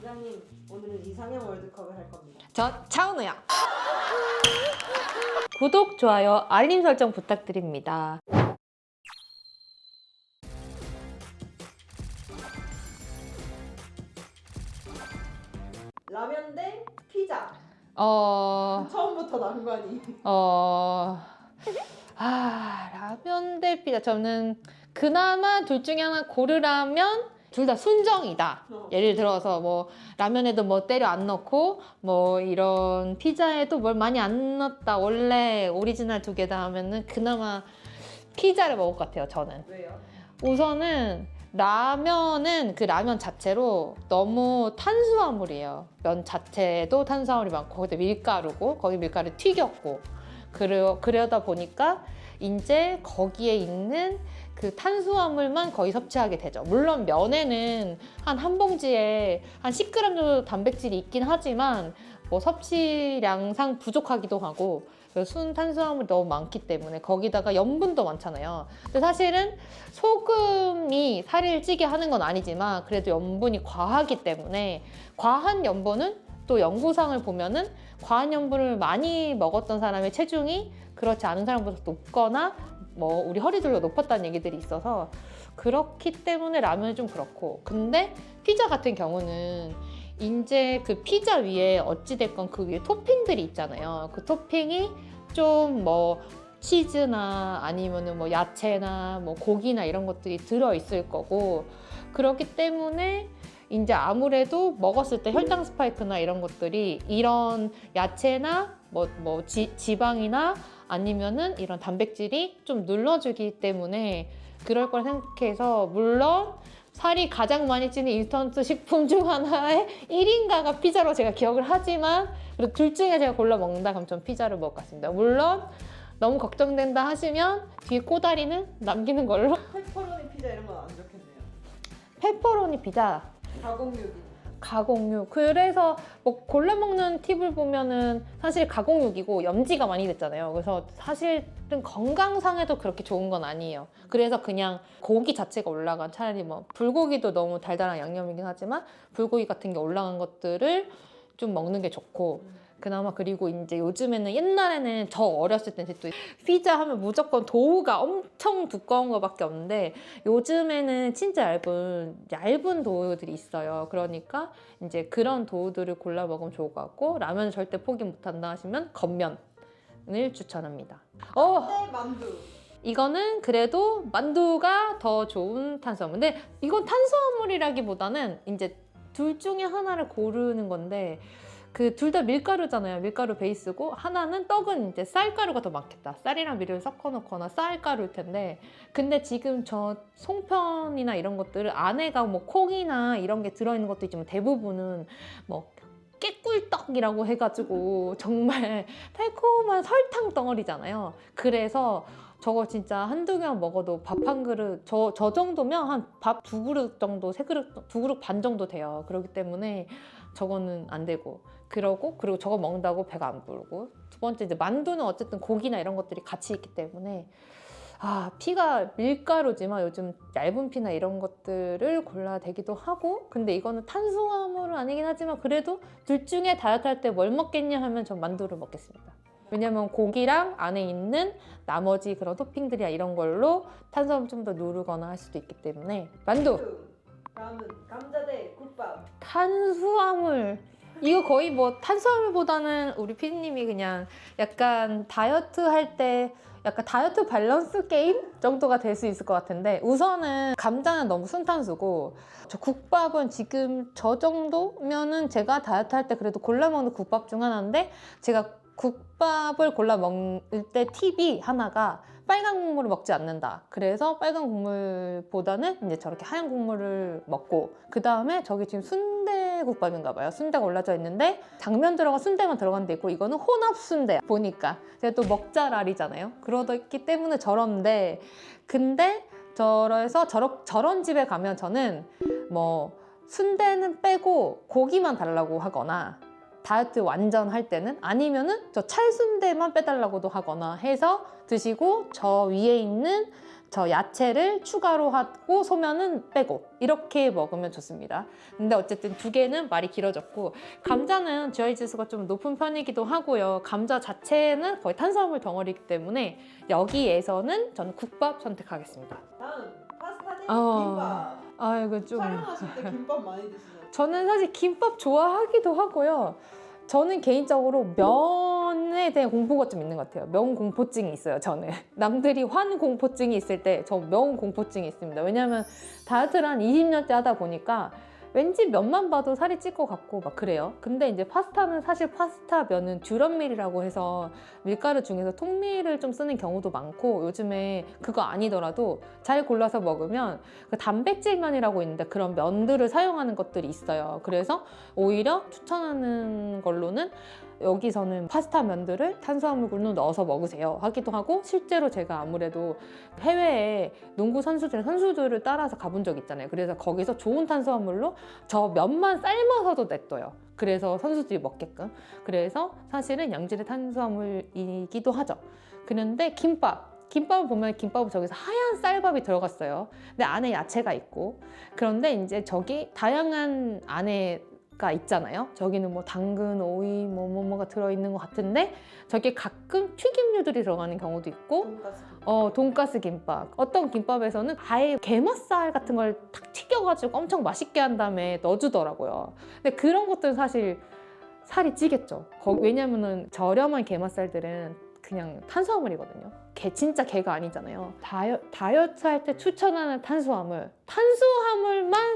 원장님, 오늘은 이상형 월드컵을 할 겁니다. 저 차은우야. 구독, 좋아요, 알림 설정 부탁드립니다. 라면 대 피자. 어... 처음부터 난관이. 라면 대 피자. 저는 그나마 둘 중에 하나 고르라면 둘 다 순정이다. 예를 들어서 뭐 라면에도 뭐 때려 안 넣고 뭐 이런 피자에도 뭘 많이 안 넣었다. 원래 오리지널 두 개다 하면은 그나마 피자를 먹을 것 같아요, 저는. 왜요? 우선은 라면은 그 라면 자체로 너무 탄수화물이에요. 면 자체도 탄수화물이 많고 거기다 밀가루고 거기 밀가루 튀겼고 그러다 보니까 이제 거기에 있는 그 탄수화물만 거의 섭취하게 되죠. 물론 면에는 한 봉지에 한 10g 정도 단백질이 있긴 하지만 뭐 섭취량상 부족하기도 하고 순 탄수화물이 너무 많기 때문에 거기다가 염분도 많잖아요. 근데 사실은 소금이 살을 찌게 하는 건 아니지만 그래도 염분이 과하기 때문에 과한 염분은 또 연구상을 보면은 과한 염분을 많이 먹었던 사람의 체중이 그렇지 않은 사람보다 높거나 뭐 우리 허리둘러 높았다는 얘기들이 있어서 그렇기 때문에 라면은 좀 그렇고, 근데 피자 같은 경우는 이제 그 피자 위에 어찌됐건 그 위에 토핑들이 있잖아요. 그 토핑이 좀 뭐 치즈나 아니면은 뭐 야채나 뭐 고기나 이런 것들이 들어있을 거고, 그렇기 때문에 이제 아무래도 먹었을 때 혈당 스파이크나 이런 것들이 이런 야채나 지방이나 아니면은 이런 단백질이 좀 눌러주기 때문에 그럴 걸 생각해서, 물론 살이 가장 많이 찌는 인스턴트 식품 중 하나의 1인가가 피자로 제가 기억을 하지만 그래도 둘 중에 제가 골라 먹는다 그럼 전 피자를 먹을 것 같습니다. 물론 너무 걱정된다 하시면 뒤에 꼬다리는 남기는 걸로. 페퍼로니 피자 이런 건 안 좋겠네요. 페퍼로니 피자 가공육. 그래서 뭐 골라 먹는 팁을 보면은 사실 가공육이고 염지가 많이 됐잖아요. 그래서 사실은 건강상에도 그렇게 좋은 건 아니에요. 그래서 그냥 고기 자체가 올라간, 차라리 뭐 불고기도 너무 달달한 양념이긴 하지만 불고기 같은 게 올라간 것들을 좀 먹는 게 좋고, 그나마. 그리고 이제 요즘에는, 옛날에는 저 어렸을 때는 또 피자 하면 무조건 도우가 엄청 두꺼운 거밖에 없는데 요즘에는 진짜 얇은 도우들이 있어요. 그러니까 이제 그런 도우들을 골라 먹으면 좋을 것 같고, 라면 절대 포기 못한다 하시면 겉면을 추천합니다. 네, 만두. 이거는 그래도 만두가 더 좋은 탄수화물. 근데 이건 탄수화물이라기보다는 이제 둘 중에 하나를 고르는 건데, 그 둘 다 밀가루잖아요. 밀가루 베이스고, 하나는 떡은 이제 쌀가루가 더 많겠다. 쌀이랑 밀을 섞어 놓거나 쌀가루일 텐데, 근데 지금 저 송편이나 이런 것들을 안에가 뭐 콩이나 이런 게 들어있는 것도 있지만 대부분은 뭐 깨꿀떡이라고 해가지고 정말 달콤한 설탕 덩어리잖아요. 그래서 저거 진짜 한두 개만 먹어도 밥 한 그릇, 저 정도면 한 밥 두 그릇 정도, 두 그릇 반 정도 돼요. 그렇기 때문에 저거는 안 되고, 그리고 저거 먹는다고 배가 안 부르고. 두 번째, 이제 만두는 어쨌든 고기나 이런 것들이 같이 있기 때문에 피가 밀가루지만 요즘 얇은 피나 이런 것들을 골라야 되기도 하고, 근데 이거는 탄수화물은 아니긴 하지만 그래도 둘 중에 다이어트 할 때 뭘 먹겠냐 하면 전 만두를 먹겠습니다. 왜냐면 고기랑 안에 있는 나머지 그런 토핑들이나 이런 걸로 탄수화물 좀 더 누르거나 할 수도 있기 때문에 만두! 다음은 감자 대 국밥. 탄수화물! 이거 거의 뭐 탄수화물보다는 우리 피디님이 그냥 약간 다이어트 할 때 약간 다이어트 밸런스 게임 정도가 될 수 있을 것 같은데, 우선은 감자는 너무 순탄수고, 저 국밥은 지금 저 정도면은 제가 다이어트 할 때 그래도 골라 먹는 국밥 중 하나인데, 제가 국밥을 골라 먹을 때 팁이 하나가 빨간 국물을 먹지 않는다. 그래서 빨간 국물보다는 이제 저렇게 하얀 국물을 먹고, 그 다음에 저기 지금 순대국밥인가 봐요. 순대가 올라져 있는데 장면 들어가 순대만 들어간 데 있고, 이거는 혼합 순대 보니까 제가 또 먹자랄이잖아요. 그러기 때문에 저런데, 근데 저런 집에 가면 저는 뭐 순대는 빼고 고기만 달라고 하거나, 다이어트 완전 할 때는 아니면은 저 찰순대만 빼달라고도 하거나 해서 드시고, 저 위에 있는 저 야채를 추가로 하고 소면은 빼고 이렇게 먹으면 좋습니다. 근데 어쨌든 두 개는 말이 길어졌고, 감자는 GI 지수가 좀 높은 편이기도 하고요. 감자 자체는 거의 탄수화물 덩어리이기 때문에 여기에서는 저는 국밥 선택하겠습니다. 다음 파스타 대 어. 김밥. 아 이거 좀 촬영하실 때 김밥 많이 드시나요? 저는 사실 김밥 좋아하기도 하고요. 저는 개인적으로 면에 대한 공포가 좀 있는 것 같아요. 면 공포증이 있어요, 저는. 남들이 환 공포증이 있을 때 저 면 공포증이 있습니다. 왜냐하면 다이어트를 한 20년째 하다 보니까 왠지 면만 봐도 살이 찔 것 같고 막 그래요. 근데 이제 파스타는 사실 파스타 면은 듀럼밀이라고 해서 밀가루 중에서 통밀을 좀 쓰는 경우도 많고, 요즘에 그거 아니더라도 잘 골라서 먹으면 그 단백질면이라고 있는데 그런 면들을 사용하는 것들이 있어요. 그래서 오히려 추천하는 걸로는 여기서는 파스타 면들을 탄수화물로 넣어서 먹으세요 하기도 하고, 실제로 제가 아무래도 해외에 농구 선수들을 따라서 가본 적 있잖아요. 그래서 거기서 좋은 탄수화물로 저 면만 삶아서도 냈어요. 그래서 선수들이 먹게끔. 그래서 사실은 양질의 탄수화물이기도 하죠. 그런데 김밥을 보면 김밥은 저기서 하얀 쌀밥이 들어갔어요. 근데 안에 야채가 있고, 그런데 이제 저기 다양한 안에가 있잖아요. 저기는 뭐 당근, 오이, 뭐가 들어있는 것 같은데 저기 가끔 튀김류들이 들어가는 경우도 있고, 돈가스. 돈가스 김밥. 어떤 김밥에서는 아예 게맛살 같은 걸 탁 튀겨가지고 엄청 맛있게 한 다음에 넣어주더라고요. 근데 그런 것들은 사실 살이 찌겠죠. 왜냐면은 저렴한 게맛살들은 그냥 탄수화물이거든요. 진짜 게가 아니잖아요. 다이어트 할 때 추천하는 탄수화물만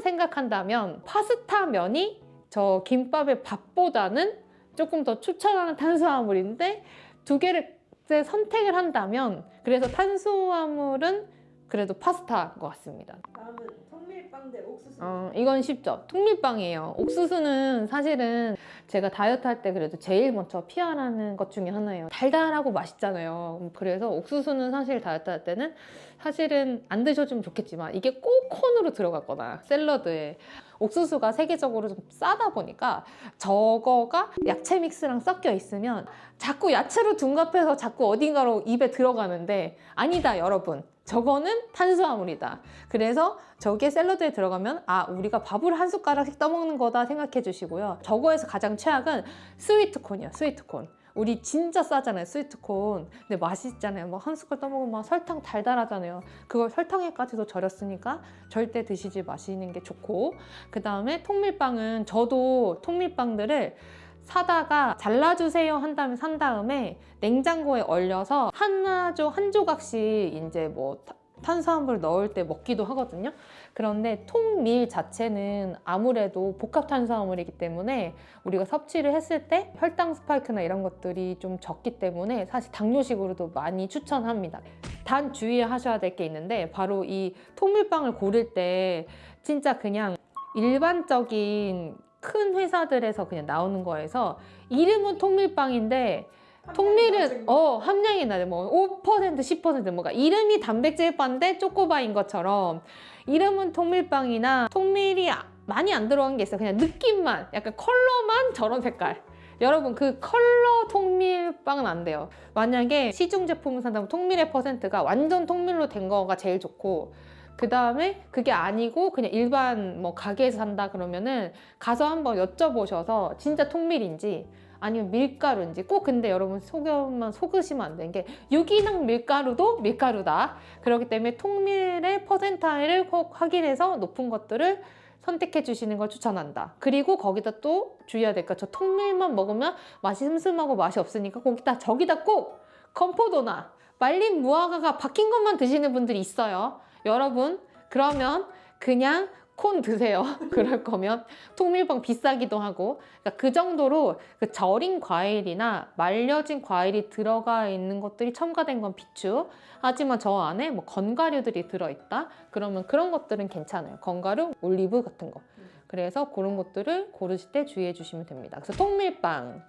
생각한다면 파스타 면이 저 김밥의 밥보다는 조금 더 추천하는 탄수화물인데, 두 개를 선택을 한다면 그래서 탄수화물은 그래도 파스타인 것 같습니다. 다음은 통밀빵 대 옥수수. 이건 쉽죠. 통밀빵이에요. 옥수수는 사실은 제가 다이어트 할 때 그래도 제일 먼저 피하라는 것 중에 하나예요. 달달하고 맛있잖아요. 그래서 옥수수는 사실 다이어트 할 때는 사실은 안 드셔주면 좋겠지만 이게 꼭 콘으로 들어갔거나 샐러드에, 옥수수가 세계적으로 좀 싸다 보니까 저거가 야채 믹스랑 섞여 있으면 자꾸 야채로 둔갑해서 자꾸 어딘가로 입에 들어가는데, 아니다 여러분, 저거는 탄수화물이다. 그래서 저게 샐러드에 들어가면 우리가 밥을 한 숟가락씩 떠먹는 거다 생각해 주시고요. 저거에서 가장 최악은 스위트콘이에요. 스위트콘. 우리 진짜 싸잖아요, 스위트콘. 근데 맛있잖아요. 뭐 한 숟갈 떠먹으면 막 설탕 달달하잖아요. 그걸 설탕에까지도 절였으니까 절대 드시지 마시는 게 좋고, 그 다음에 통밀빵은 저도 통밀빵들을 사다가 잘라주세요 한 다음에 산 다음에 냉장고에 얼려서 한 조각씩 이제 뭐 탄수화물 넣을 때 먹기도 하거든요. 그런데 통밀 자체는 아무래도 복합 탄수화물이기 때문에 우리가 섭취를 했을 때 혈당 스파이크나 이런 것들이 좀 적기 때문에 사실 당뇨식으로도 많이 추천합니다. 단 주의하셔야 될 게 있는데, 바로 이 통밀빵을 고를 때 진짜 그냥 일반적인 큰 회사들에서 그냥 나오는 거에서 이름은 통밀빵인데 통밀은 함량이 낮아. 뭐 5%, 10% 뭐가 이름이 단백질 바인데 초코바인 것처럼 이름은 통밀빵이나 통밀이 많이 안 들어간 게 있어요. 그냥 느낌만, 약간 컬러만 저런 색깔. 여러분, 그 컬러 통밀빵은 안 돼요. 만약에 시중 제품을 산다면 통밀의 퍼센트가 완전 통밀로 된 거가 제일 좋고, 그 다음에 그게 아니고 그냥 일반 뭐 가게에서 산다 그러면은 가서 한번 여쭤보셔서 진짜 통밀인지 아니면 밀가루인지 꼭. 근데 여러분 속으시면 안 되는 게 유기농 밀가루도 밀가루다. 그렇기 때문에 통밀의 퍼센타일을 꼭 확인해서 높은 것들을 선택해 주시는 걸 추천한다. 그리고 거기다 또 주의해야 될 거, 저 통밀만 먹으면 맛이 슴슴하고 맛이 없으니까 저기다 꼭 건포도나 말린 무화과가 박힌 것만 드시는 분들이 있어요. 여러분, 그러면 그냥 콘 드세요. 그럴 거면. 통밀빵 비싸기도 하고. 그러니까 그 정도로 그 절인 과일이나 말려진 과일이 들어가 있는 것들이 첨가된 건 비추. 하지만 저 안에 뭐 건과류들이 들어있다? 그러면 그런 것들은 괜찮아요. 건과류, 올리브 같은 거. 그래서 그런 것들을 고르실 때 주의해 주시면 됩니다. 그래서 통밀빵.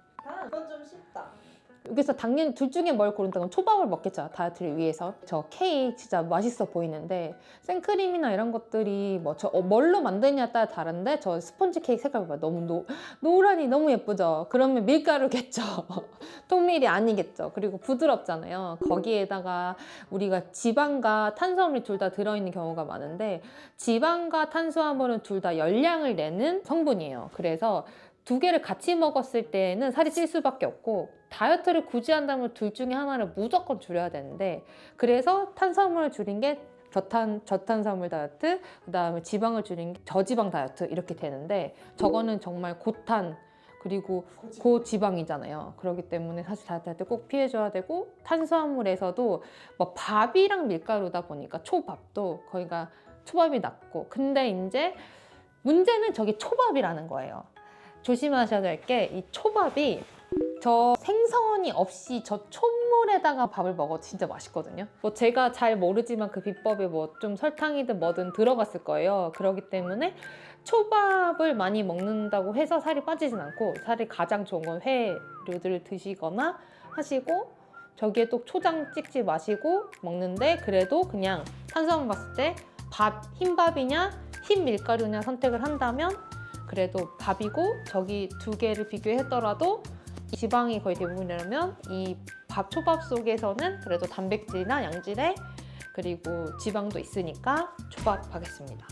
이건 좀 쉽다. 여기서 당연히 둘 중에 뭘 고른다면 초밥을 먹겠죠. 다이어트를 위해서. 저 케이크 진짜 맛있어 보이는데 생크림이나 이런 것들이 뭐 뭘로 만드냐에 따라 다른데 저 스펀지 케이크 색깔 봐요. 너무 노란이 너무 예쁘죠. 그러면 밀가루겠죠. 통밀이 아니겠죠. 그리고 부드럽잖아요. 거기에다가 우리가 지방과 탄수화물이 둘 다 들어있는 경우가 많은데 지방과 탄수화물은 둘 다 열량을 내는 성분이에요. 그래서 두 개를 같이 먹었을 때는 살이 찔 수밖에 없고 다이어트를 굳이 한다면 둘 중에 하나를 무조건 줄여야 되는데 그래서 탄수화물을 줄인 게 저탄수화물 다이어트, 그 다음에 지방을 줄인 게 저지방 다이어트 이렇게 되는데 저거는 정말 고탄 그리고 고지방이잖아요. 그렇기 때문에 사실 다이어트 할 때 꼭 피해줘야 되고 탄수화물에서도 뭐 밥이랑 밀가루다 보니까 초밥도 거기가 초밥이 낫고 근데 이제 문제는 저게 초밥이라는 거예요. 조심하셔야 될 게 이 초밥이 저 생선이 없이 저 촛물에다가 밥을 먹어도 진짜 맛있거든요. 뭐 제가 잘 모르지만 그 비법에 뭐 좀 설탕이든 뭐든 들어갔을 거예요. 그렇기 때문에 초밥을 많이 먹는다고 해서 살이 빠지진 않고 살이 가장 좋은 건 회류들을 드시거나 하시고 저기에 또 초장 찍지 마시고 먹는데 그래도 그냥 탄수화물 봤을 때 흰밥이냐 흰 밀가루냐 선택을 한다면 그래도 밥이고 저기 두 개를 비교했더라도 지방이 거의 대부분이라면 이 초밥 속에서는 그래도 단백질이나 양질의 그리고 지방도 있으니까 초밥 하겠습니다.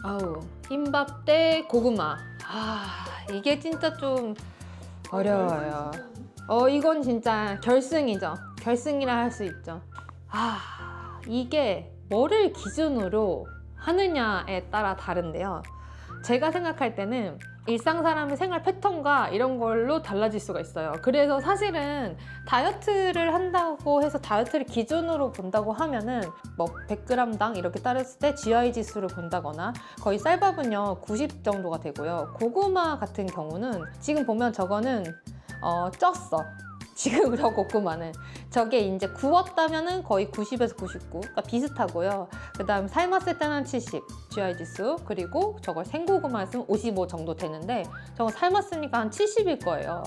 아우 흰밥 대 고구마. 이게 진짜 좀 어려워요. 이건 진짜 결승이죠. 결승이라 할 수 있죠. 이게 뭐를 기준으로 하느냐에 따라 다른데요. 제가 생각할 때는 일상 사람의 생활 패턴과 이런 걸로 달라질 수가 있어요. 그래서 사실은 다이어트를 한다고 해서 다이어트를 기준으로 본다고 하면은 뭐 100g당 이렇게 따졌을 때 GI 지수를 본다거나 거의 쌀밥은요 90 정도가 되고요. 고구마 같은 경우는 지금 보면 저거는 쪘어. 지금 저 고구마는 저게 이제 구웠다면은 거의 90에서 99, 그러니까 비슷하고요. 그다음 삶았을 때는 70 GI 지수, 그리고 저걸 생고구마였으면 55 정도 되는데 저거 삶았으니까 한 70일 거예요.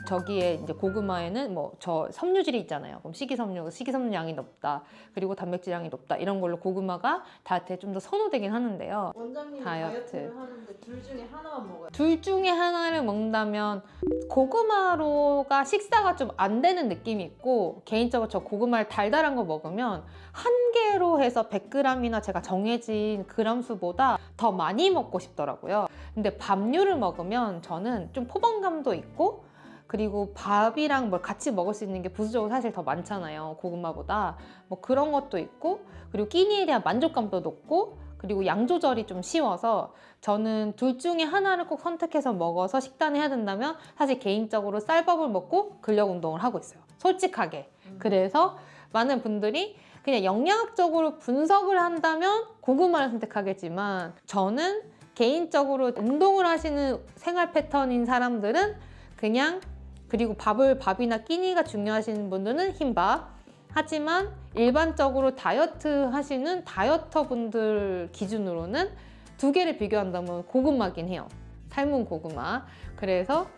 저기에 이제 고구마에는 뭐 저 섬유질이 있잖아요. 그럼 식이섬유 양이 높다, 그리고 단백질 양이 높다 이런 걸로 고구마가 다이어트에 좀 더 선호되긴 하는데요. 원장님이 다이어트를 하는데 둘 중에 하나만 먹어요. 둘 중에 하나를 먹는다면 고구마로가 식사가 좀 안 되는 느낌이 있고 개인적으로 저 고구마를 달달한 거 먹으면 한 개로 해서 100g이나 제가 정해진 그람 수보다 더 많이 먹고 싶더라고요. 근데 밥류를 먹으면 저는 좀 포만감도 있고 그리고 밥이랑 뭘 같이 먹을 수 있는 게 부수적으로 사실 더 많잖아요. 고구마보다. 뭐 그런 것도 있고 그리고 끼니에 대한 만족감도 높고 그리고 양 조절이 좀 쉬워서 저는 둘 중에 하나를 꼭 선택해서 먹어서 식단을 해야 된다면 사실 개인적으로 쌀밥을 먹고 근력 운동을 하고 있어요. 솔직하게. 그래서 많은 분들이 그냥 영양학적으로 분석을 한다면 고구마를 선택하겠지만 저는 개인적으로 운동을 하시는 생활 패턴인 사람들은 그냥 그리고 밥이나 끼니가 중요하신 분들은 흰밥. 하지만 일반적으로 다이어트 하시는 다이어터 분들 기준으로는 두 개를 비교한다면 고구마긴 해요. 삶은 고구마. 그래서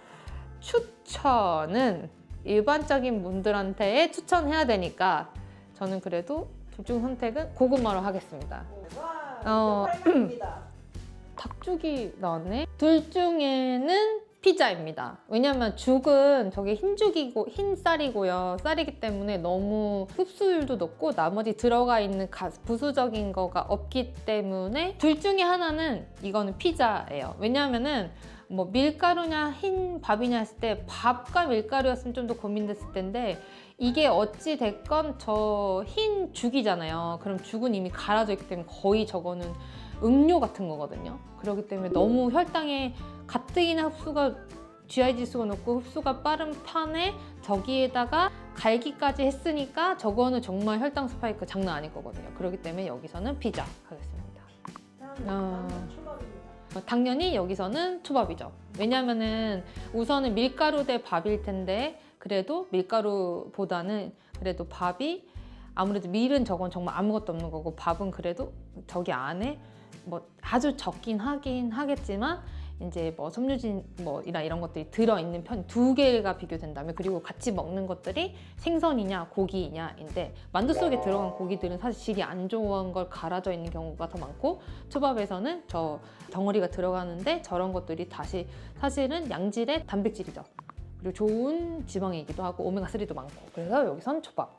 추천은 일반적인 분들한테 추천해야 되니까 저는 그래도 둘 중 선택은 고구마로 하겠습니다. 와, 팔강입니다. 닭죽이 나왔네. 둘 중에는 피자입니다. 왜냐면 죽은 저게 흰죽이고 흰쌀이고요. 쌀이기 때문에 너무 흡수율도 높고 나머지 들어가 있는 부수적인 거가 없기 때문에 둘 중에 하나는 이거는 피자예요. 왜냐면은 뭐 밀가루냐 흰 밥이냐 했을 때 밥과 밀가루였으면 좀 더 고민됐을 텐데 이게 어찌 됐건 저 흰 죽이잖아요. 그럼 죽은 이미 갈아져 있기 때문에 거의 저거는 음료 같은 거거든요. 그렇기 때문에 너무 혈당에 가뜩이나 GI 지수가 높고 흡수가 빠른 판에 저기에다가 갈기까지 했으니까 저거는 정말 혈당 스파이크 장난 아닐 거거든요. 그렇기 때문에 여기서는 피자 하겠습니다. 초밥입니다. 당연히 여기서는 초밥이죠. 왜냐면은 우선은 밀가루 대 밥일 텐데 그래도 밀가루보다는 그래도 밥이 아무래도 밀은 저건 정말 아무것도 없는 거고 밥은 그래도 저기 안에 뭐 아주 적긴 하긴 하겠지만 이제 뭐 섬유진 뭐 이런 것들이 들어있는 편 두 개가 비교된다면, 그리고 같이 먹는 것들이 생선이냐 고기냐인데, 만두 속에 들어간 고기들은 사실 질이 안 좋은 걸 갈아져 있는 경우가 더 많고, 초밥에서는 저 덩어리가 들어가는데 저런 것들이 다시 사실은 양질의 단백질이죠. 그리고 좋은 지방이기도 하고 오메가3도 많고, 그래서 여기선 초밥.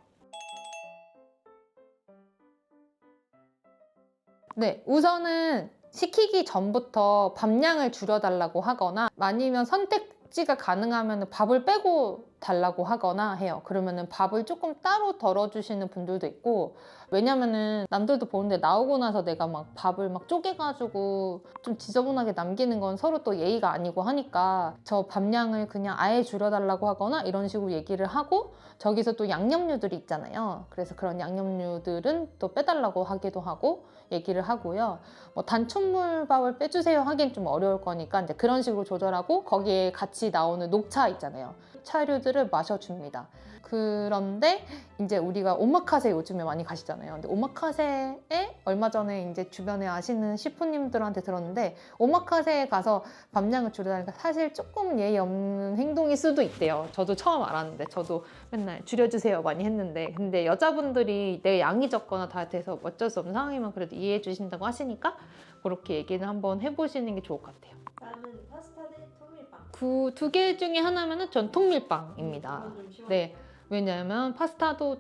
네, 우선은 시키기 전부터 밥량을 줄여달라고 하거나, 아니면 선택지가 가능하면 밥을 빼고 달라고 하거나 해요. 그러면은 밥을 조금 따로 덜어주시는 분들도 있고, 왜냐면은 남들도 보는데 나오고 나서 내가 막 밥을 막 쪼개가지고 좀 지저분하게 남기는 건 서로 또 예의가 아니고 하니까 저 밥량을 그냥 아예 줄여달라고 하거나 이런 식으로 얘기를 하고, 저기서 또 양념류들이 있잖아요. 그래서 그런 양념류들은 또 빼달라고 하기도 하고 얘기를 하고요. 뭐 단촛물밥을 빼주세요 하긴 좀 어려울 거니까 이제 그런 식으로 조절하고, 거기에 같이 나오는 녹차 있잖아요. 차류들을 마셔줍니다. 그런데 이제 우리가 오마카세 요즘에 많이 가시잖아요. 근데 오마카세에 얼마 전에 이제 주변에 아시는 셰프님들한테 들었는데, 오마카세에 가서 밥량을 줄여달라니까 사실 조금 예의 없는 행동일 수도 있대요. 저도 처음 알았는데, 저도 맨날 줄여주세요 많이 했는데, 근데 여자분들이 내 양이 적거나 다이어트해서 어쩔 수 없는 상황이면 그래도 이해해 주신다고 하시니까 그렇게 얘기는 한번 해보시는 게 좋을 것 같아요. 나는 파스타 대 통밀빵. 그 두 개 중에 하나면은 전 통밀빵입니다. 이건 좀 심하네. 네, 왜냐하면 파스타도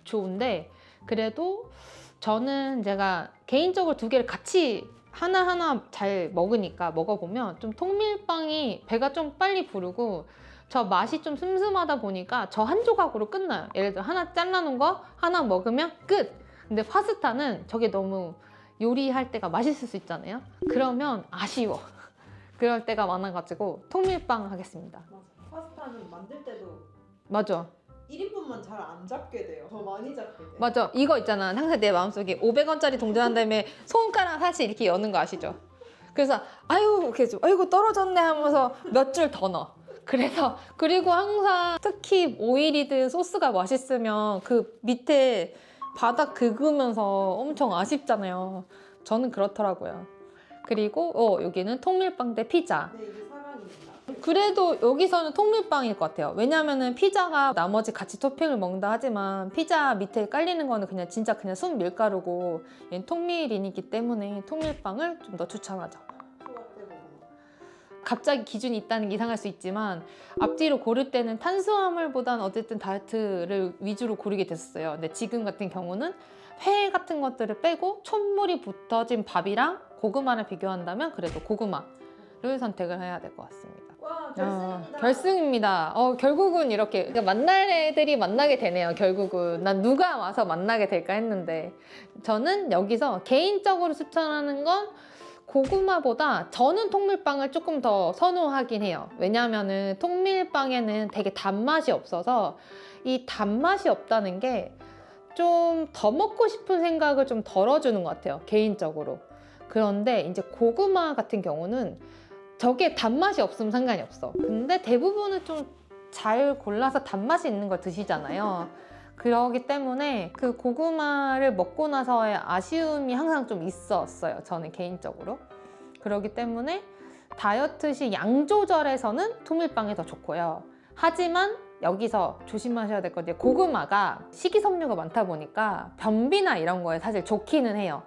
좋은데, 그래도 저는 제가 개인적으로 두 개를 같이 하나하나 잘 먹어보면 좀 통밀빵이 배가 좀 빨리 부르고, 저 맛이 좀 슴슴하다 보니까 저 한 조각으로 끝나요. 예를 들어 하나 잘라놓은 거 하나 먹으면 끝! 근데 파스타는 저게 너무 요리할 때가 맛있을 수 있잖아요. 그러면 아쉬워. 그럴 때가 많아가지고 통밀빵 하겠습니다. 맞아. 파스타는 만들 때도 맞아. 1인분만 잘 안 잡게 돼요. 더 많이 잡게 돼. 맞아. 이거 있잖아. 항상 내 마음속에 500원짜리 동전한 다음에 손가락 사실 이렇게 여는 거 아시죠? 그래서 아유, 이렇게 좀 아이고 떨어졌네 하면서 몇 줄 더 넣어. 그래서, 그리고 항상 특히 오일이든 소스가 맛있으면 그 밑에 바닥 긁으면서 엄청 아쉽잖아요. 저는 그렇더라고요. 그리고 여기는 통밀빵 대 피자. 네, 이게 사랑입니다. 그래도 여기서는 통밀빵일 것 같아요. 왜냐면은 피자가 나머지 같이 토핑을 먹는다 하지만 피자 밑에 깔리는 거는 그냥 진짜 그냥 순 밀가루고, 얘는 통밀이기 때문에 통밀빵을 좀 더 추천하죠. 초밥 대 고구마. 갑자기 기준이 있다는 게 이상할 수 있지만, 앞뒤로 고를 때는 탄수화물보단 어쨌든 다이어트를 위주로 고르게 됐었어요. 근데 지금 같은 경우는 회 같은 것들을 빼고 촛물이 붙어진 밥이랑 고구마를 비교한다면 그래도 고구마를 선택을 해야 될 것 같습니다. 와, 결승입니다. 결승입니다. 결국은 이렇게 그러니까 만날 애들이 만나게 되네요. 결국은 난 누가 와서 만나게 될까 했는데, 저는 여기서 개인적으로 추천하는 건 고구마보다 저는 통밀빵을 조금 더 선호하긴 해요. 왜냐하면은 통밀빵에는 되게 단맛이 없어서, 이 단맛이 없다는 게 좀 더 먹고 싶은 생각을 좀 덜어주는 것 같아요, 개인적으로. 그런데 이제 고구마 같은 경우는 저게 단맛이 없으면 상관이 없어. 근데 대부분은 좀 잘 골라서 단맛이 있는 걸 드시잖아요. 그러기 때문에 그 고구마를 먹고 나서의 아쉬움이 항상 좀 있었어요, 저는 개인적으로. 그러기 때문에 다이어트 시 양 조절에서는 통밀빵이 더 좋고요. 하지만 여기서 조심하셔야 될 건데, 고구마가 식이섬유가 많다 보니까 변비나 이런 거에 사실 좋기는 해요.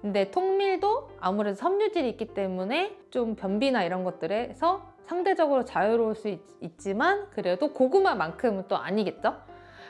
근데 통밀도 아무래도 섬유질이 있기 때문에 좀 변비나 이런 것들에서 상대적으로 자유로울 수 있지만, 그래도 고구마만큼은 또 아니겠죠?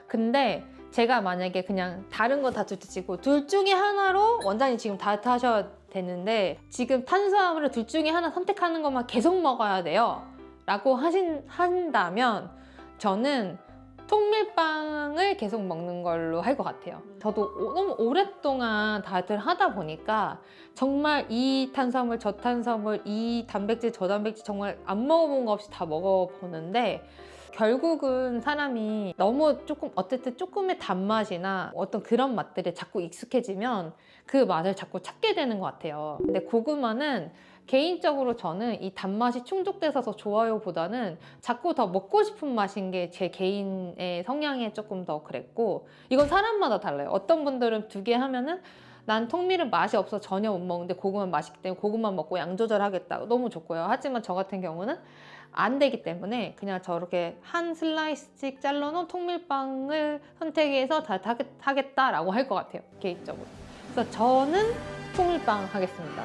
근데 제가 만약에 그냥 다른 거 다 드시고 둘 중에 하나로, 원장님 지금 다이어트 하셔야 되는데 지금 탄수화물을 둘 중에 하나 선택하는 것만 계속 먹어야 돼요 라고 한다면 저는 통밀빵을 계속 먹는 걸로 할 것 같아요. 저도 너무 오랫동안 다이어트를 하다 보니까 정말 이 탄수화물 저 탄수화물, 이 단백질 저 단백질 정말 안 먹어본 거 없이 다 먹어보는데, 결국은 사람이 너무 어쨌든 조금의 단맛이나 어떤 그런 맛들에 자꾸 익숙해지면 그 맛을 자꾸 찾게 되는 것 같아요. 근데 고구마는 개인적으로 저는 이 단맛이 충족돼서 더 좋아요 보다는 자꾸 더 먹고 싶은 맛인 게 제 개인의 성향에 조금 더 그랬고, 이건 사람마다 달라요. 어떤 분들은 2개 하면은 난 통밀은 맛이 없어 전혀 못 먹는데 고구마는 맛있기 때문에 고구마 먹고 양 조절하겠다. 너무 좋고요. 하지만 저 같은 경우는 안 되기 때문에 그냥 저렇게 한 슬라이스씩 잘라놓은 통밀빵을 선택해서 다 하겠다라고 할 것 같아요. 개인적으로. 그래서 저는 통밀빵 하겠습니다.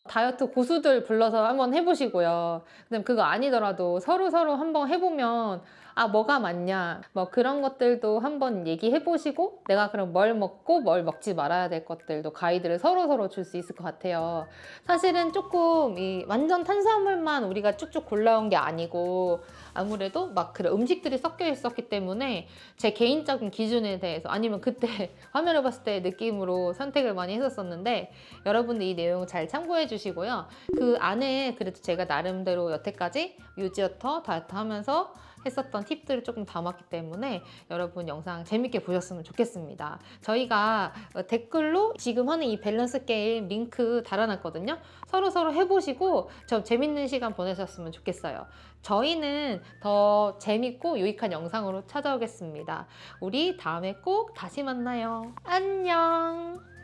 다이어트 고수들 불러서 한번 해보시고요. 그다음 그거 아니더라도 서로 한번 해보면 아 뭐가 맞냐 뭐 그런 것들도 한번 얘기해보시고 내가 그럼 뭘 먹고 뭘 먹지 말아야 될 것들도 가이드를 서로 줄 수 있을 것 같아요. 사실은 조금 이 완전 탄수화물만 우리가 쭉쭉 골라온 게 아니고 아무래도 막 그런 음식들이 섞여 있었기 때문에 제 개인적인 기준에 대해서 아니면 그때 화면을 봤을 때 느낌으로 선택을 많이 했었었는데 여러분들 이 내용 잘 참고해 주시고요. 그 안에 그래도 제가 나름대로 여태까지 유지어터 다이어트 하면서 했었던 팁들을 조금 담았기 때문에 여러분 영상 재밌게 보셨으면 좋겠습니다. 저희가 댓글로 지금 하는 이 밸런스 게임 링크 달아놨거든요. 서로 해보시고 좀 재밌는 시간 보내셨으면 좋겠어요. 저희는 더 재밌고 유익한 영상으로 찾아오겠습니다. 우리 다음에 꼭 다시 만나요. 안녕!